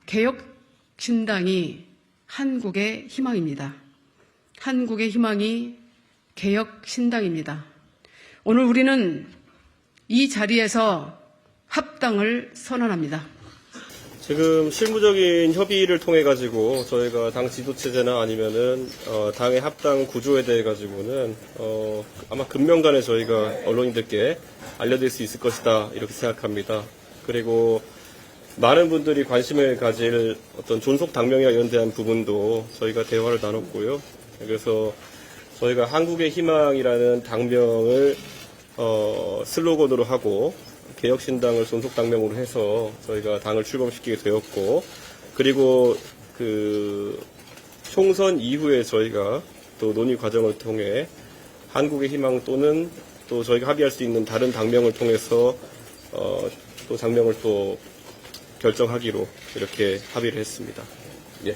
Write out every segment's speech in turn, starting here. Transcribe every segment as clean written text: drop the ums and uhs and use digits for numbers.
개혁신당이 한국의 희망입니다. 한국의 희망이 개혁신당입니다. 오늘 우리는 이 자리에서 합당을 선언합니다. 지금 실무적인 협의를 통해 가지고 저희가 당 지도체제나 아니면은 당의 합당 구조에 대해 가지고는 아마 금명간에 저희가 언론인들께 알려드릴 수 있을 것이다 이렇게 생각합니다. 그리고 많은 분들이 관심을 가질 어떤 존속 당명에 관련된 부분도 저희가 대화를 나눴고요. 그래서 저희가 한국의 희망이라는 당명을 슬로건으로 하고 개혁신당을 존속당명으로 해서 저희가 당을 출범시키게 되었고, 그리고 그 총선 이후에 저희가 또 논의 과정을 통해 한국의 희망 또는 또 저희가 합의할 수 있는 다른 당명을 통해서 또 당명을 또 결정하기로 이렇게 합의를 했습니다. 예.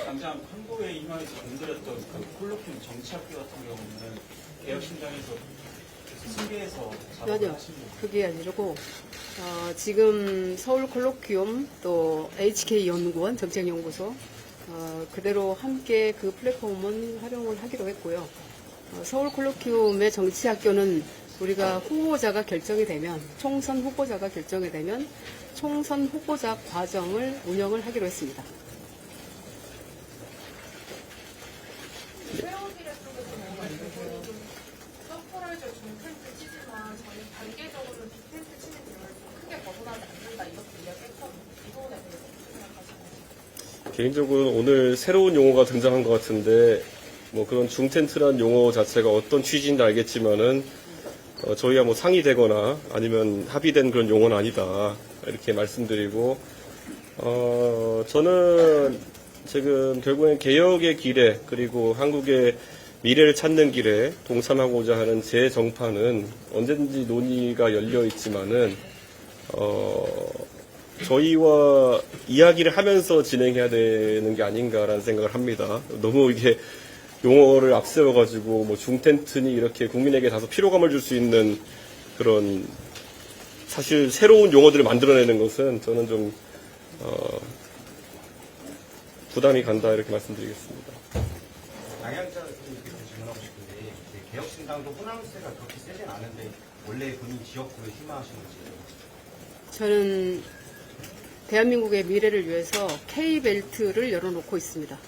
당장 한국의 희망에서 공들였던 그 콜로퀴움 정치학교 같은 경우는 개혁신당에서 승계해서 아니요, 그게 아니고 지금 서울 콜로퀴움 또 HK 연구원 정책연구소 그대로 함께 그 플랫폼은 활용을 하기로 했고요. 서울 콜로퀴움의 정치학교는 우리가 후보자가 결정이 되면 총선 후보자가 결정이 되면 총선 후보자 과정을 운영을 하기로 했습니다. 서프라이즈 중텐트 치지만 저는 단계적으로 빅텐트 치는 경우를 크게 벗어나지 않는다 이렇게 이야기했거든요. 이 부분에 대해서 어떻게 생각하시나요? 개인적으로 오늘 새로운 용어가 등장한 것 같은데 뭐 그런 중텐트란 용어 자체가 어떤 취지인지 알겠지만은 저희가 뭐 상의되거나 아니면 합의된 그런 용어는 아니다 이렇게 말씀드리고 저는 지금 결국엔 개혁의 길에 그리고 한국의 미래를 찾는 길에 동참하고자 하는 제 정파는 언제든지 논의가 열려 있지만은 저희와 이야기를 하면서 진행해야 되는 게 아닌가라는 생각을 합니다. 너무 이게 용어를 앞세워가지고 뭐 중텐트니 이렇게 국민에게 다소 피로감을 줄 수 있는 그런 사실 새로운 용어들을 만들어내는 것은 저는 좀 부담이 간다 이렇게 말씀드리겠습니다. 양양자 교수님께 질문하고 싶은데 개혁신당도 호남세가 그렇게 세진 않은데 원래 본인 지역구에 희망하시는지. 저는 대한민국의 미래를 위해서 K벨트를 열어놓고 있습니다.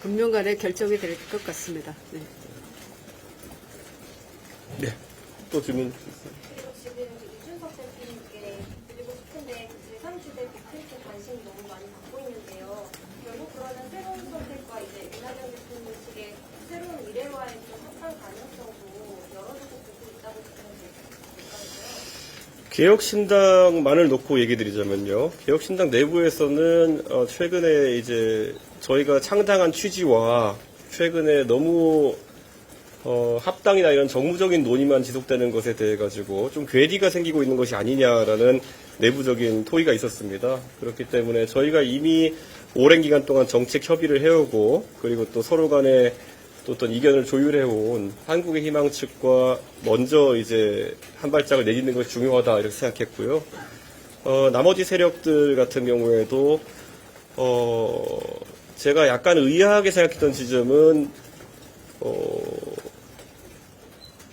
금년간에 결정이 될 것 같습니다. 네. 네. 또 질문. 그리고 지금 이준석 대표님께 드리고 싶은데 제3지대 빅텐트 관심이 너무 많이 받고 있는데요. 결국 그러면 새로운 선택과 이제 이낙연 대표님 측의 새로운 미래와의 좀 합당 가능성도 열어두고 보고 있다고 생각할까요? 개혁신당만을 놓고 얘기 드리자면요. 개혁신당 내부에서는 최근에 이제 저희가 창당한 취지와 최근에 너무 합당이나 이런 정무적인 논의만 지속되는 것에 대해 가지고 좀 괴리가 생기고 있는 것이 아니냐라는 내부적인 토의가 있었습니다. 그렇기 때문에 저희가 이미 오랜 기간 동안 정책 협의를 해오고 그리고 또 서로 간에 또 어떤 이견을 조율해온 한국의 희망 측과 먼저 이제 한 발짝을 내딛는 것이 중요하다 이렇게 생각했고요. 나머지 세력들 같은 경우에도 제가 약간 의아하게 생각했던 지점은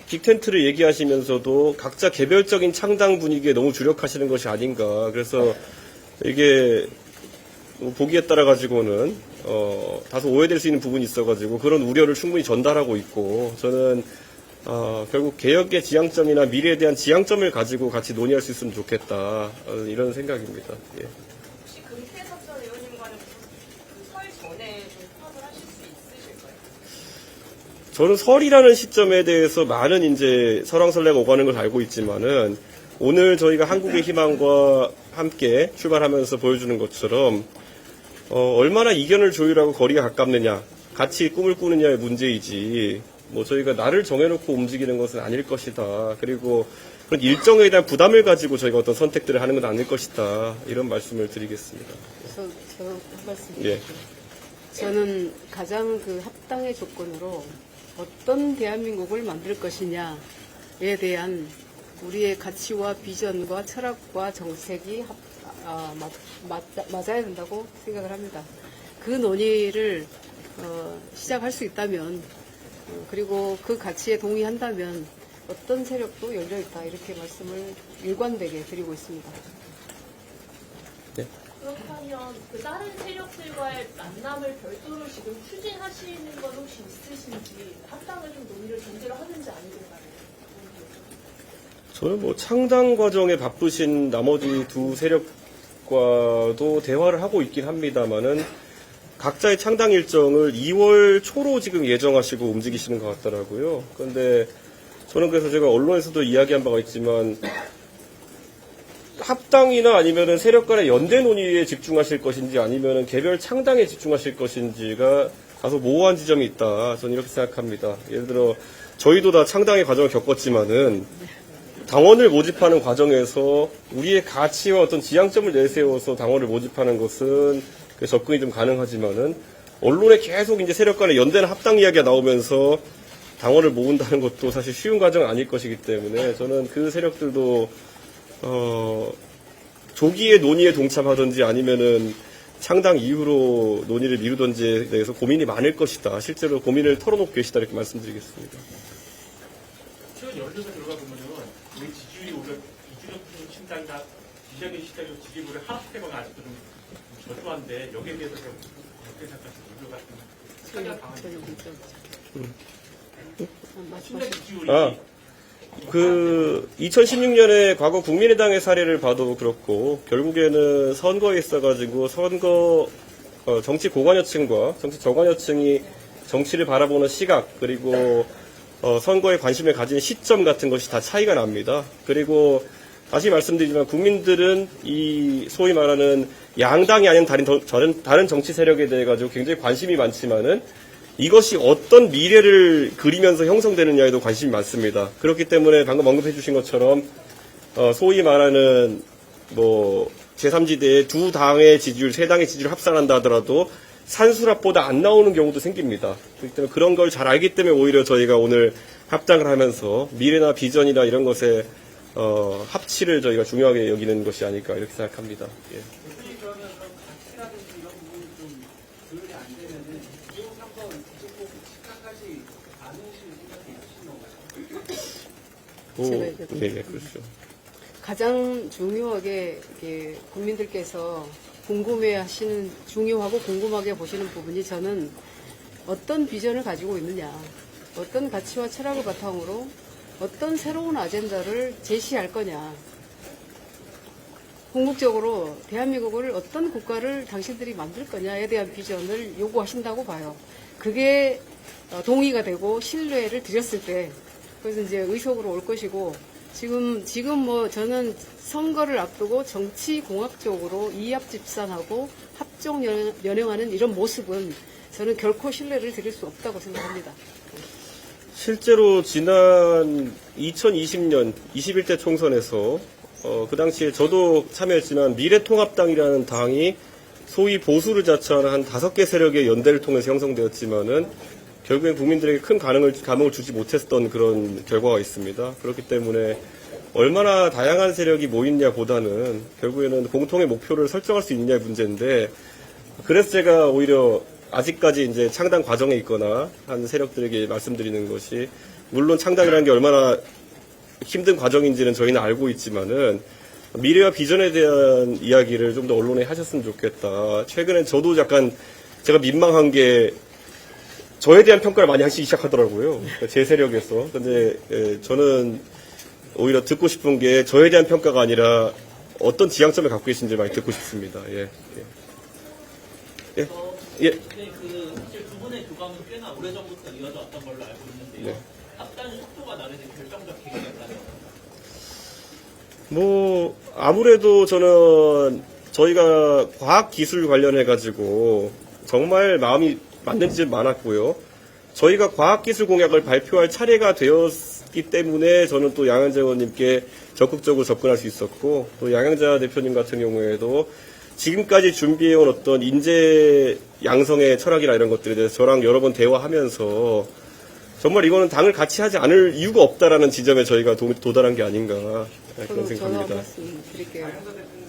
빅텐트를 얘기하시면서도 각자 개별적인 창당 분위기에 너무 주력하시는 것이 아닌가. 그래서 이게 보기에 따라 가지고는 다소 오해될 수 있는 부분이 있어가지고 그런 우려를 충분히 전달하고 있고 저는 결국 개혁의 지향점이나 미래에 대한 지향점을 가지고 같이 논의할 수 있으면 좋겠다 이런 생각입니다. 예. 혹시 금태섭 전 의원님과는 설 전에 좀 파악을 하실 수 있으실까요? 저는 설이라는 시점에 대해서 많은 이제 설왕설래가 오가는 걸 알고 있지만은 오늘 저희가 한국의 희망과 함께 출발하면서 보여주는 것처럼 얼마나 이견을 조율하고 거리가 가깝느냐, 같이 꿈을 꾸느냐의 문제이지, 뭐 저희가 나를 정해놓고 움직이는 것은 아닐 것이다. 그리고 그런 일정에 대한 부담을 가지고 저희가 어떤 선택들을 하는 건 아닐 것이다. 이런 말씀을 드리겠습니다. 저 한 말씀 예. 드릴게요. 저는 가장 그 합당의 조건으로 어떤 대한민국을 만들 것이냐 대한 우리의 가치와 비전과 철학과 정책이 맞아야 된다고 생각을 합니다. 그 논의를 시작할 수 있다면 그리고 그 가치에 동의한다면 어떤 세력도 열려있다 이렇게 말씀을 일관되게 드리고 있습니다. 그렇다면 그 다른 세력들과의 만남을 별도로 지금 추진하시는 건 혹시 있으신지 합당을 좀 논의를 전제로 하는지 아니든가요? 저는 뭐 창당 과정에 바쁘신 나머지 두 세력과도 대화를 하고 있긴 합니다만은 각자의 창당 일정을 2월 초로 지금 예정하시고 움직이시는 것 같더라고요. 그런데 저는 그래서 제가 언론에서도 이야기한 바가 있지만 합당이나 아니면은 세력 간의 연대 논의에 집중하실 것인지 아니면은 개별 창당에 집중하실 것인지가 다소 모호한 지점이 있다. 저는 이렇게 생각합니다. 예를 들어 저희도 다 창당의 과정을 겪었지만은 당원을 모집하는 과정에서 우리의 가치와 어떤 지향점을 내세워서 당원을 모집하는 것은 접근이 좀 가능하지만은 언론에 계속 이제 세력 간의 연대나 합당 이야기가 나오면서 당원을 모은다는 것도 사실 쉬운 과정은 아닐 것이기 때문에 저는 그 세력들도 조기에 논의에 동참하든지 아니면은 창당 이후로 논의를 미루든지에 대해서 고민이 많을 것이다. 실제로 고민을 털어놓고 계시다 이렇게 말씀드리겠습니다. 최근 여론조사 결과 보면은 우리 지지율이 오히려 이준석 신당이나 이재명 신당이 지지율을 하락세가 아직도 좀 저조한데 여기에 대해서 어떻게 생각하시나요? 우려 같은 전혀 문제 신당 지지율이 그 2016년에 과거 국민의당의 사례를 봐도 그렇고 결국에는 선거에 있어가지고 정치 고관여층과 정치 저관여층이 정치를 바라보는 시각 그리고 선거에 관심을 가진 시점 같은 것이 다 차이가 납니다. 그리고 다시 말씀드리지만 국민들은 이 소위 말하는 양당이 아닌 다른 정치 세력에 대해 가지고 굉장히 관심이 많지만은 이것이 어떤 미래를 그리면서 형성되느냐에도 관심이 많습니다. 그렇기 때문에 방금 언급해 주신 것처럼 소위 말하는 뭐 제3지대에 두 당의 지지율, 세 당의 지지율을 합산한다 하더라도 산수랍보다 안 나오는 경우도 생깁니다. 그렇기 때문에 그런 걸 잘 알기 때문에 오히려 저희가 오늘 합당을 하면서 미래나 비전이나 이런 것에 합치를 저희가 중요하게 여기는 것이 아닐까 이렇게 생각합니다. 예. 예, 그렇죠. 가장 중요하게 이렇게 국민들께서 궁금해하시는 중요하고 궁금하게 보시는 부분이 저는 어떤 비전을 가지고 있느냐, 어떤 가치와 철학을 바탕으로 어떤 새로운 아젠다를 제시할 거냐. 궁극적으로 대한민국을 어떤 국가를 당신들이 만들 거냐에 대한 비전을 요구하신다고 봐요. 그게 동의가 되고 신뢰를 드렸을 때 그래서 이제 의석으로 올 것이고 지금 뭐 저는 선거를 앞두고 정치 공학적으로 이합집산하고 합종 연행하는 이런 모습은 저는 결코 신뢰를 드릴 수 없다고 생각합니다. 실제로 지난 2020년 21대 총선에서 그 당시에 저도 참여했지만 미래통합당이라는 당이 소위 보수를 자처하는 한 5개 세력의 연대를 통해서 형성되었지만은 결국엔 국민들에게 큰 감흥을 주지 못했던 그런 결과가 있습니다. 그렇기 때문에 얼마나 다양한 세력이 모이느냐 보다는 결국에는 공통의 목표를 설정할 수 있느냐의 문제인데 그래서 제가 오히려 아직까지 이제 창당 과정에 있거나 한 세력들에게 말씀드리는 것이 물론 창당이라는 게 얼마나 힘든 과정인지는 저희는 알고 있지만은 미래와 비전에 대한 이야기를 좀 더 언론에 하셨으면 좋겠다. 최근에 저도 약간 제가 민망한 게 저에 대한 평가를 많이 하시기 시작하더라고요. 제 세력에서. 근데 저는 오히려 듣고 싶은 게 저에 대한 평가가 아니라 어떤 지향점을 갖고 계신지 많이 듣고 싶습니다. 예. 예. 예. 그 사실 두 분의 교감은 꽤나 오래전부터 이어져 왔던 걸로 알고 있는데요. 네. 합당의 속도가 나르는 결정적 계기가 있다면? 뭐 아무래도 저는 저희가 과학기술 관련해가지고 정말 마음이 맞는 지점이 많았고요. 저희가 과학기술 공약을 발표할 차례가 되었기 때문에 저는 또 양현자 의원님께 적극적으로 접근할 수 있었고 또 양현자 대표님 같은 경우에도 지금까지 준비해온 어떤 인재 양성의 철학이나 이런 것들에 대해서 저랑 여러 번 대화하면서 정말 이거는 당을 같이 하지 않을 이유가 없다라는 지점에 저희가 도달한 게 아닌가 그런 저도 한 생각합니다. 말씀 드릴게요.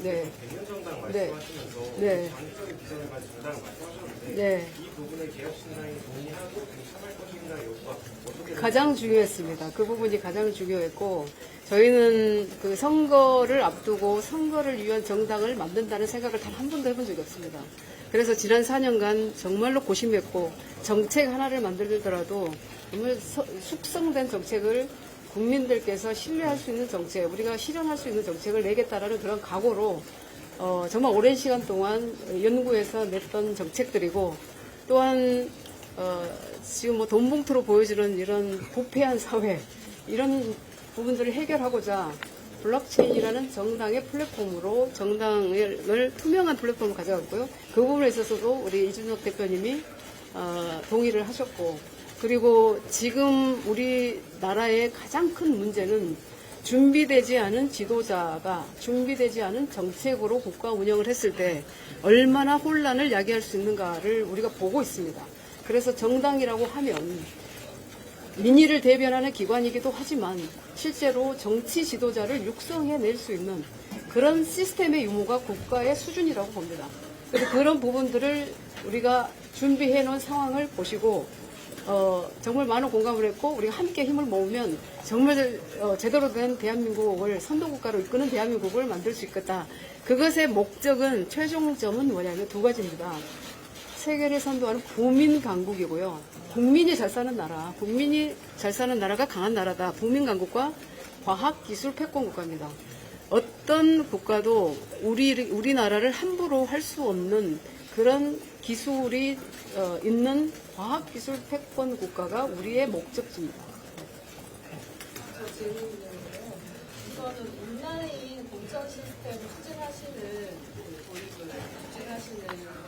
네. 백년정당 네. 말씀하시면서 네. 장기적인 비전을 정당 말씀하셨는데 네. 이 부분에 개혁신당이 동의하고 참여할 것인가 여부가 어떻게 가장 중요했습니다. 그 부분이 가장 중요했고, 저희는 그 선거를 앞두고 선거를 위한 정당을 만든다는 생각을 단 한 번도 해본 적이 없습니다. 그래서 지난 4년간 정말로 고심했고, 정책 하나를 만들더라도 정말 숙성된 정책을 국민들께서 신뢰할 수 있는 정책, 우리가 실현할 수 있는 정책을 내겠다라는 그런 각오로 정말 오랜 시간 동안 연구해서 냈던 정책들이고, 또한 지금 뭐 돈봉투로 보여지는 이런 부패한 사회, 이런 부분들을 해결하고자 블록체인이라는 정당의 플랫폼으로 정당을 투명한 플랫폼을 가져갔고요. 그 부분에 있어서도 우리 이준석 대표님이 동의를 하셨고, 그리고 지금 우리나라의 가장 큰 문제는 준비되지 않은 지도자가 준비되지 않은 정책으로 국가 운영을 했을 때 얼마나 혼란을 야기할 수 있는가를 우리가 보고 있습니다. 그래서 정당이라고 하면 민의를 대변하는 기관이기도 하지만 실제로 정치 지도자를 육성해낼 수 있는 그런 시스템의 유무가 국가의 수준이라고 봅니다. 그래서 그런 부분들을 우리가 준비해 놓은 상황을 보시고 정말 많은 공감을 했고, 우리가 함께 힘을 모으면 정말 제대로 된 대한민국을 선도국가로 이끄는 대한민국을 만들 수 있겠다. 그것의 목적은, 최종점은 뭐냐면 두 가지입니다. 세계를 선도하는 국민 강국이고요. 국민이 잘 사는 나라, 국민이 잘 사는 나라가 강한 나라다. 국민 강국과 과학 기술 패권 국가입니다. 어떤 국가도 우리나라를 함부로 할 수 없는 그런 기술이 있는 과학 기술 패권 국가가 우리의 목적지입니다. 저 질문이는요. 우선은 온라인 공천 시스템을 추진하시는 도입을 추진하시는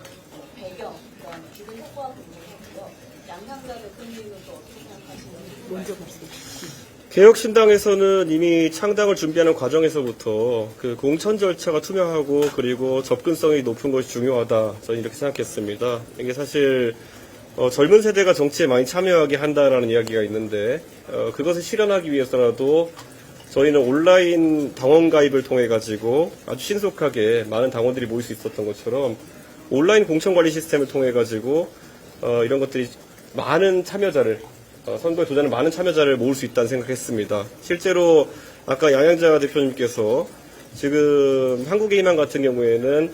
배경, 그다음 기존 효과와 분석이고요. 양향자 대표님은 또 어떻게 생각하시는지. 먼저 말씀해 개혁신당에서는 이미 창당을 준비하는 과정에서부터 그 공천 절차가 투명하고 그리고 접근성이 높은 것이 중요하다. 저는 이렇게 생각했습니다. 이게 사실 젊은 세대가 정치에 많이 참여하게 한다라는 이야기가 있는데 그것을 실현하기 위해서라도 저희는 온라인 당원 가입을 통해 가지고 아주 신속하게 많은 당원들이 모일 수 있었던 것처럼 온라인 공천관리 시스템을 통해 가지고 이런 것들이 많은 참여자를 선거에 도전하는 많은 참여자를 모을 수 있다는 생각했습니다. 실제로 아까 양양자 대표님께서 지금 한국의 희망 같은 경우에는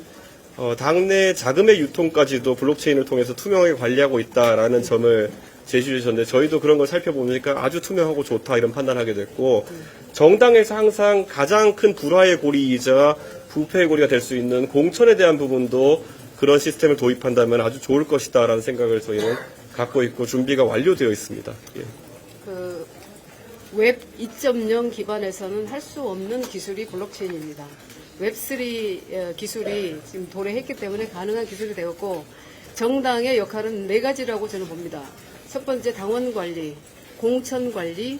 당내 자금의 유통까지도 블록체인을 통해서 투명하게 관리하고 있다라는 점을 제시해 주셨는데 저희도 그런 걸 살펴보니까 아주 투명하고 좋다 이런 판단하게 됐고 정당에서 항상 가장 큰 불화의 고리이자 부패의 고리가 될 수 있는 공천에 대한 부분도 그런 시스템을 도입한다면 아주 좋을 것이다라는 생각을 저희는 갖고 있고 준비가 완료되어 있습니다. 예. 웹 2.0 기반에서는 할 수 없는 기술이 블록체인입니다. 웹3 기술이 지금 도래했기 때문에 가능한 기술이 되었고, 정당의 역할은 네 가지라고 저는 봅니다. 첫 번째 당원 관리, 공천 관리,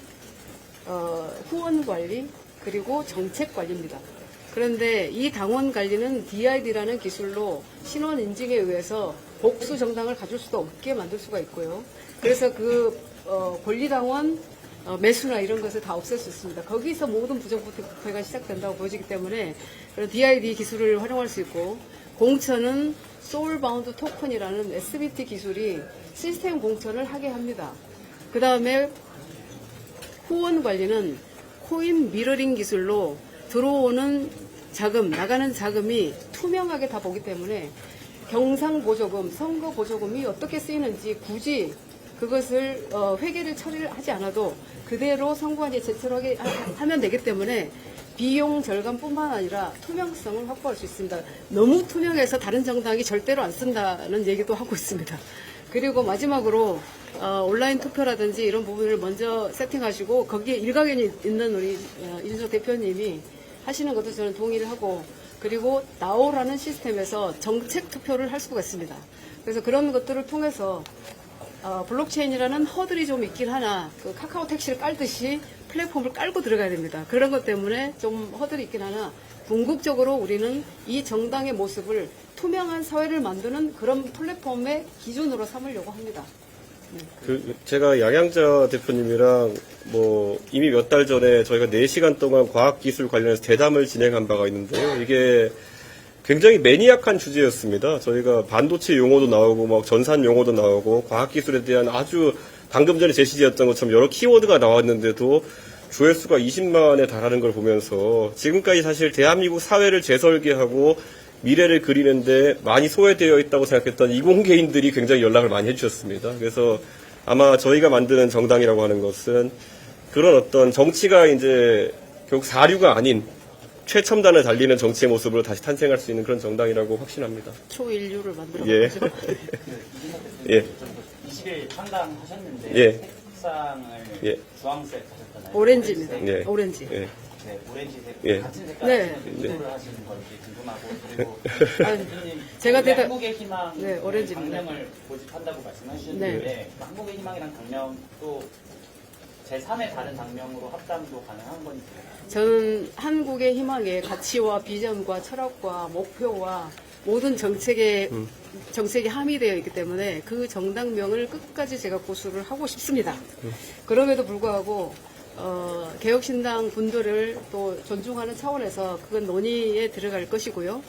후원 관리, 그리고 정책 관리입니다. 그런데 이 당원 관리는 DID라는 기술로 신원 인증에 의해서 복수 정당을 가질 수도 없게 만들 수가 있고요. 그래서 그 권리당원 매수나 이런 것을 다 없앨 수 있습니다. 거기서 모든 부정부패가 시작된다고 보여지기 때문에 그런 DID 기술을 활용할 수 있고, 공천은 소울바운드 토큰이라는 SBT 기술이 시스템 공천을 하게 합니다. 그 다음에 후원 관리는 코인 미러링 기술로 들어오는 자금, 나가는 자금이 투명하게 다 보기 때문에 경상보조금, 선거보조금이 어떻게 쓰이는지 굳이 그것을 회계를 처리를 하지 않아도 그대로 선관위에 제출하게 하면 되기 때문에 비용 절감뿐만 아니라 투명성을 확보할 수 있습니다. 너무 투명해서 다른 정당이 절대로 안 쓴다는 얘기도 하고 있습니다. 그리고 마지막으로 온라인 투표라든지 이런 부분을 먼저 세팅하시고 거기에 일가견이 있는 우리 이준석 대표님이 하시는 것도 저는 동의를 하고, 그리고 나오라는 시스템에서 정책 투표를 할 수가 있습니다. 그래서 그런 것들을 통해서 블록체인이라는 허들이 좀 있긴 하나, 그 카카오 택시를 깔듯이 플랫폼을 깔고 들어가야 됩니다. 그런 것 때문에 좀 허들이 있긴 하나, 궁극적으로 우리는 이 정당의 모습을 투명한 사회를 만드는 그런 플랫폼의 기준으로 삼으려고 합니다. 제가 양양자 대표님이랑 뭐 이미 몇 달 전에 저희가 4시간 동안 과학기술 관련해서 대담을 진행한 바가 있는데요. 이게 굉장히 매니악한 주제였습니다. 저희가 반도체 용어도 나오고 막 전산 용어도 나오고 과학기술에 대한 아주 방금 전에 제시되었던 것처럼 여러 키워드가 나왔는데도 조회수가 20만에 달하는 걸 보면서 지금까지 사실 대한민국 사회를 재설계하고 미래를 그리는데 많이 소외되어 있다고 생각했던 이공계인들이 굉장히 연락을 많이 해주셨습니다. 그래서 아마 저희가 만드는 정당이라고 하는 것은 그런 어떤 정치가 이제 결국 사류가 아닌 최첨단을 달리는 정치의 모습으로 다시 탄생할 수 있는 그런 정당이라고 확신합니다. 초인류를 만들어 예. 가지고. 예. 20일 창당하셨는데 예. 색상을 예. 주황색 하셨잖아요. 오렌지입니다. 예. 오렌지. 예. 네, 오렌지색 예. 같은 색깔 네. 하시는 인조를 하시는 건지 궁금하고 그리고 아니, 대표님 제가 올해 대답- 한국의 희망 네, 오렌지입니다. 강령을 모집한다고 말씀하셨는데 한국의 희망이랑 강령 또 제3의 다른 강령으로 합당도 가능한 건지 저는 한국의 희망의 가치와 비전과 철학과 목표와 모든 정책에 함의되어 있기 때문에 그 정당명을 끝까지 제가 고수를 하고 싶습니다. 그럼에도 불구하고 개혁신당 분들을 또 존중하는 차원에서 그건 논의에 들어갈 것이고요.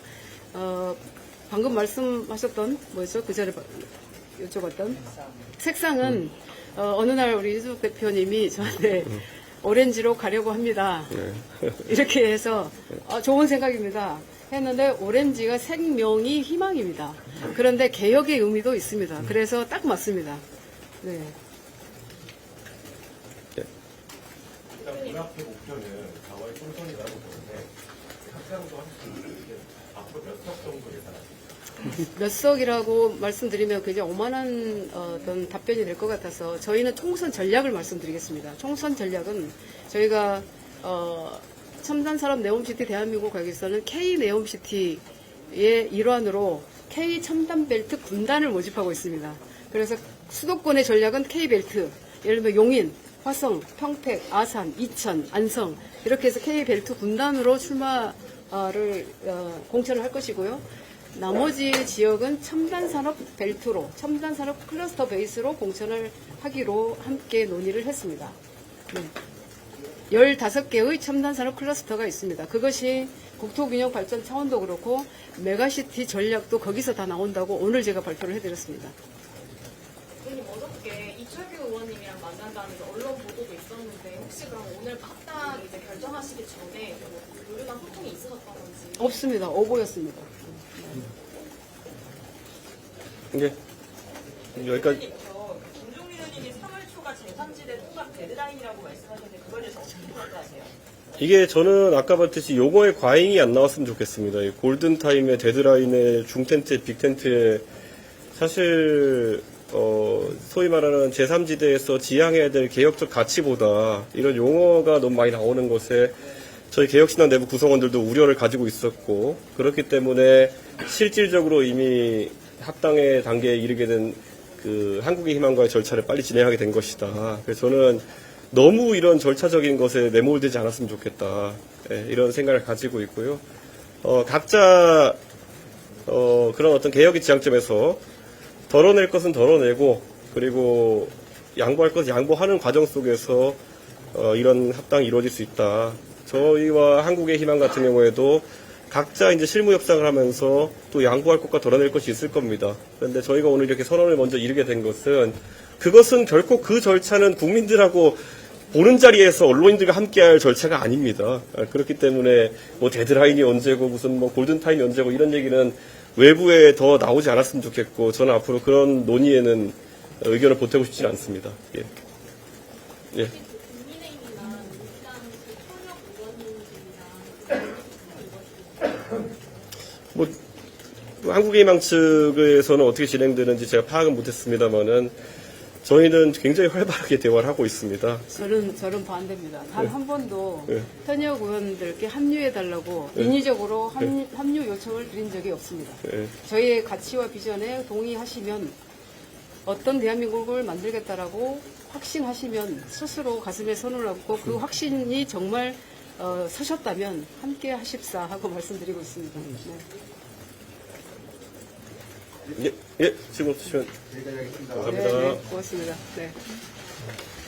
방금 말씀하셨던 뭐였죠? 그 전에 여쭤봤던 색상은 어느 날 우리 이준석 대표님이 저한테 오렌지로 가려고 합니다. 이렇게 해서 좋은 생각입니다. 했는데 오렌지가 생명이 희망입니다. 그런데 개혁의 의미도 있습니다. 그래서 딱 맞습니다. 네. 일단 문학회 목표는 4월 총선이라고 보는데 학생도 할수 있게 앞으로 몇 석 정도 예상하십니까? 몇 석이라고 말씀드리면 그게 오만한 어떤 답변이 될 것 같아서 저희는 총선 전략을 말씀드리겠습니다. 총선 전략은 저희가 첨단산업 네옴시티 대한민국 가기서는 K-네옴시티의 일환으로 K-첨단벨트 군단을 모집하고 있습니다. 그래서 수도권의 전략은 K벨트, 예를 들면 용인, 화성, 평택, 아산, 이천, 안성 이렇게 해서 K벨트 군단으로 출마를 공천을 할 것이고요. 나머지 지역은 첨단산업 벨트로, 첨단산업 클러스터 베이스로 공천을 하기로 함께 논의를 했습니다. 네. 15개의 첨단산업 클러스터가 있습니다. 그것이 국토균형 발전 차원도 그렇고 메가시티 전략도 거기서 다 나온다고 오늘 제가 발표를 해드렸습니다. 의원님 어저께 이철규 의원님이랑 만난다는 언론 보도도 있었는데 혹시 그럼 오늘 합당 이제 결정하시기 전에 뭐 요리나 소통이 있으셨던 건지? 없습니다. 오보였습니다. 예. 여기까지. 김종민 의원님이 3월 초가 제3지대 통합 데드라인이라고 말씀하셨는데 그거에 대해서 어떻게 생각하세요? 이게 저는 아까 봤듯이 용어의 과잉이 안 나왔으면 좋겠습니다. 이 골든타임의 데드라인의 중텐트, 빅텐트에 사실 소위 말하는 제3지대에서 지향해야 될 개혁적 가치보다 이런 용어가 너무 많이 나오는 것에 저희 개혁신당 내부 구성원들도 우려를 가지고 있었고 그렇기 때문에 실질적으로 이미 합당의 단계에 이르게 된 그 한국의 희망과의 절차를 빨리 진행하게 된 것이다. 그래서 저는 너무 이런 절차적인 것에 매몰되지 않았으면 좋겠다. 예, 이런 생각을 가지고 있고요. 각자 그런 어떤 개혁의 지향점에서 덜어낼 것은 덜어내고 그리고 양보할 것은 양보하는 과정 속에서 이런 합당이 이루어질 수 있다. 저희와 한국의 희망 같은 경우에도 각자 이제 실무 협상을 하면서 또 양보할 것과 덜어낼 것이 있을 겁니다. 그런데 저희가 오늘 이렇게 선언을 먼저 이루게 된 것은 그것은 결코 그 절차는 국민들하고 보는 자리에서 언론인들과 함께할 절차가 아닙니다. 그렇기 때문에 뭐 데드라인이 언제고 무슨 뭐 골든타임이 언제고 이런 얘기는 외부에 더 나오지 않았으면 좋겠고 저는 앞으로 그런 논의에는 의견을 보태고 싶지는 않습니다. 예. 예. 국민의힘이나 민주당 현역 의원님들이랑 뭐 한국의 희망 측에서는 어떻게 진행되는지 제가 파악은 못했습니다만은 저희는 굉장히 활발하게 대화를 하고 있습니다. 저는 반대입니다. 단 한 번도 네. 현역 의원들께 합류해달라고 네. 인위적으로 합류 요청을 드린 적이 없습니다. 예. 저희의 가치와 비전에 동의하시면 어떤 대한민국을 만들겠다라고 확신하시면 스스로 가슴에 손을 얹고 그 확신이 정말 서셨다면 함께 하십사 하고 말씀드리고 있습니다. 네. 예, 질문 없으시면 여기까지 하겠습니다. 감사합니다. 네, 네, 고맙습니다. 네.